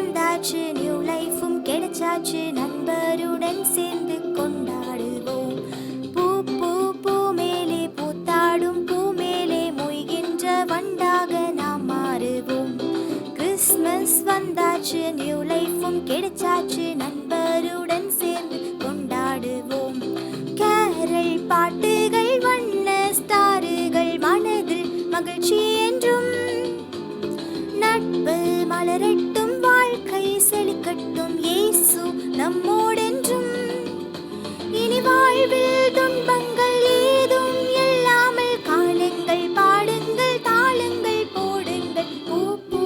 வந்தாச்சு, நியூ லைஃபும் கிடைச்சாச்சு, நண்பருடன் சேர்ந்து கொண்டாடுவோம். பூ பூ பூ மேலே பூத்தாடும் பூ மேலே மொய்கின்ற வண்டாக நாம் மாறுவோம். கிறிஸ்மஸ் வந்தாச்சு, நியூ லைஃபும் கிடைச்சாச்சு, நண்பருடன் சேர்ந்து கொண்டாடுவோம். கேரல் பாட்டுகள் வண்ண ஸ்டாருகள் மனதில் மகிழ்ச்சி என்றும். நட்பு மலரட்டும், வாழ்க்கை செழிக்கட்டும், இயேசு நம்மோடென்றும். இனி வாழ்வில் துன்பங்கள் ஏதும் இல்லாமல் காலங்கள் பாடுங்கள், தாளங்கள் போடுங்கள். பூ பூ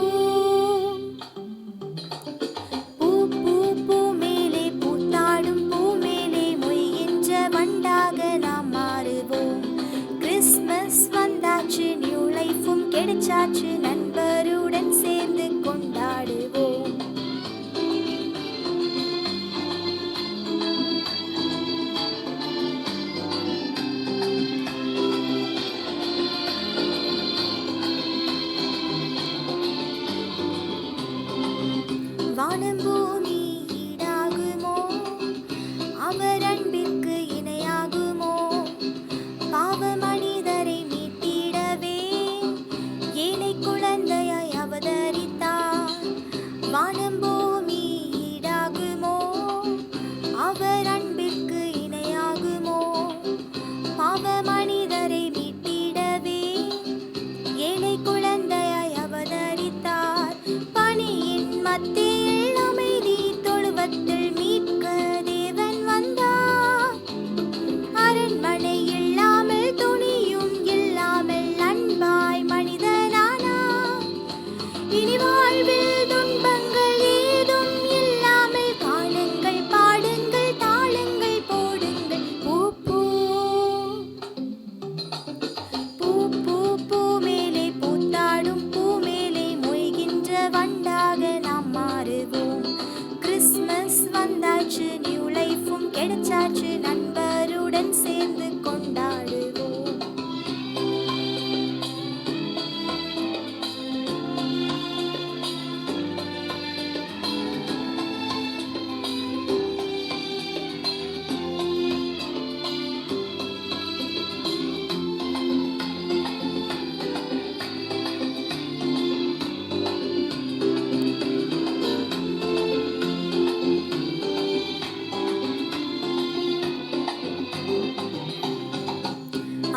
பூ பூ பூ மேலே பூத்தாடும் பூ மேலே மொய்கின்ற வண்டாக நாம் மாறுவோம். கிறிஸ்மஸ் வந்தாச்சு, நியூ லைஃபும் கிடைச்சாச்சு, நண்பருடன் சேர்ந்து கொண்டாடுவோம். வானம் பூமி ஈடாகுமோ, அவர் அன்பிற்கு இணையாகுமோ? பாவ மனிதரை மீட்டிடவே ஏழை குழந்தையாய் அவதரித்தார். வானம் பூமி ஈடாகுமோ, அவர் அன்பிற்கு இணையாகுமோ? பாவ மனிதரை மீட்டிடவே ஏழை குழந்தையாய் அவதரித்தார். பணியின் மத்தியில் அமைதி தொழுவத்தில் மீட்க தேவன் வந்தார். அரண்மனை இல்லாமல் துணியும் இல்லாமல் அன்பாய் மனிதனானார். இனி வாழ்வில் துன்பங்கள் ஏதும் இல்லாமல் காலங்கள் பாடுங்கள், தாளங்கள் போடுங்கள். பூ பூ பூ பூ பூ மேலே பூத்தாடும் பூ மேலே மொய்கின்ற வண்டாக நாம் மாறுவோம். கிறிஸ்மஸ் வந்தாச்சு, நியூ லைஃபும் கிடைச்சாச்சு, நண்பருடன் சேர்ந்து கொண்டாடுவோம்.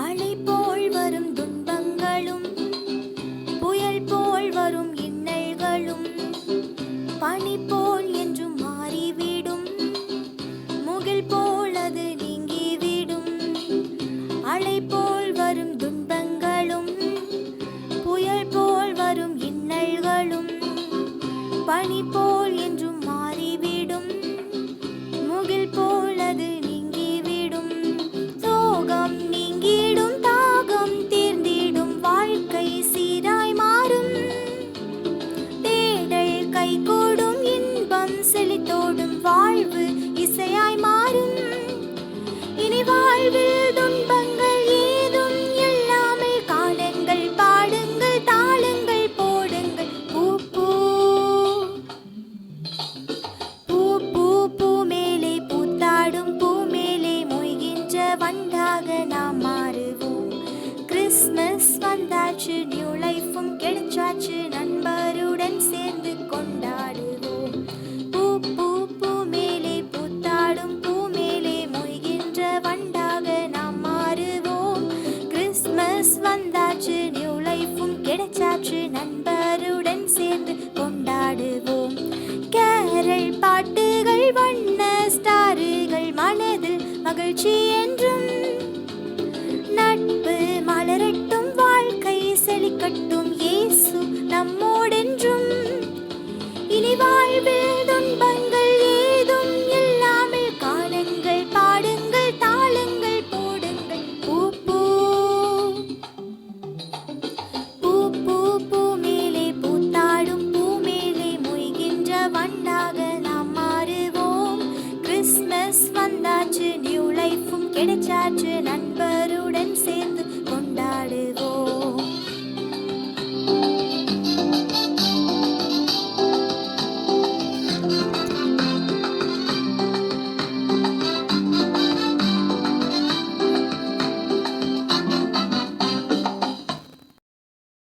அலை போல் வரும் துன்பங்களும், புயல் போல் வரும் இன்னல்களும், பனி போல் என்றும் மாறிவிடும், முகில் போல் அது நீங்கிவிடும். அலை போல் வரும் துன்பங்களும், புயல் போல் வரும் இன்னல்களும், பனி போல் என்றும் மாறிவிடும், முகில் போல் அது நீங்கிவிடும். சோகம் நீங்கிடும், தாகம் தீர்ந்திடும், வாழ்க்கை சீராய் மாறும். தேடல் கைகூடும், இன்பம் செழித்தோடும், வாழ்வு இசையாய் மாறும். இனி வாழ்வில் துன்பங்கள் ஏதும் இல்லாமல் காலங்கள் பாடுங்கள், தாளங்கள் போடுங்கள். பூ பூ பூ பூ பூ மேலே பூத்தாடும் பூ மேலே மொய்கின்ற வண்டாக நாம் மாறுவோம். கிறிஸ்மஸ் வந்தாச்சு, நியூ லைஃபும் கிடைச்சாச்சு, நண்பருடன் சேர்ந்து கொண்டாடுவோம். பூ பூ பூ மேலே பூத்தாடும் பூ மேலே மொய்கின்ற வண்டாக நாம் மாறுவோம். கிறிஸ்மஸ் வந்தாச்சு, நியூ லைஃபும் கிடைச்சாச்சு, நண்பருடன் சேர்ந்து கொண்டாடுவோம். கேரல் பாட்டுகள் வண்ண ஸ்டாருகள் மனதில் மகிழ்ச்சி என்றும். நட்பு மலரட்டும், வாழ்க்கை செழிக்கட்டும், இயேசு நம்மோடென்றும். இனி வாழ்வில் துன்பங்கள் ஏதும் இல்லாமல் காலங்கள் பாடுங்கள், தாளங்கள் போடுங்கள். பூ பூ பூ பூ பூ மேலே பூத்தாடும் பூ மேலே மொய்கின்ற வண்டாக நாம் மாறுவோம். கிறிஸ்மஸ் வந்தாச்சு, நியூ லைஃபும் கிடைச்சாச்சு, நண்பருடன் சேர்ந்து கொண்டாடுவோம்.